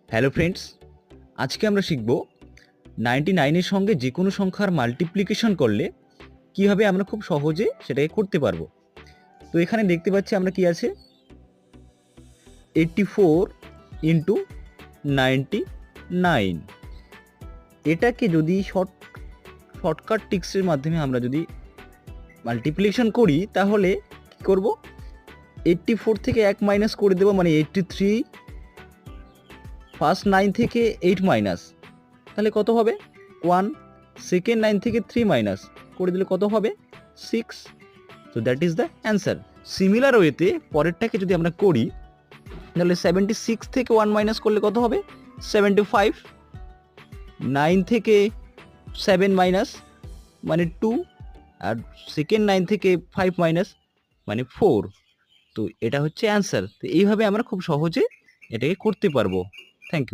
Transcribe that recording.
Hello friends, আজকে আমরা শিখব 99 এর সঙ্গে যে কোনো সংখ্যার মাল্টিপ্লিকেশন করলে কিভাবে আমরা খুব সহজে সেটাকে করতে পারবো। তো এখানে দেখতে পাচ্ছি আমরা কি আছে 84 ইন্টু 99। এটাকে যদি শর্টকাট ট্রিক্সের মাধ্যমে আমরা যদি মাল্টিপ্লিকেশন করি তাহলে কি করব, 84 থেকে 1 মাইনাস করে দেবো, মানে 83। ফার্স্ট 9 থেকে 8 মাইনাস, তাহলে কত হবে 1। সেকেন্ড 9 থেকে 3 মাইনাস করে দিলে কত হবে 6। তো that is the answer. Similar ওয়েতে পরেরটাকে যদি আমরা করি তাহলে 76 থেকে 1 মাইনাস করলে কত হবে 75। 9 থেকে 7 মাইনাস মানে 2, আর সেকেন্ড 9 থেকে 5 মাইনাস মানে 4। তো এটা হচ্ছে অ্যান্সার। তো এইভাবে আমরা খুব সহজে এটাকে করতে পারবো। Thank you.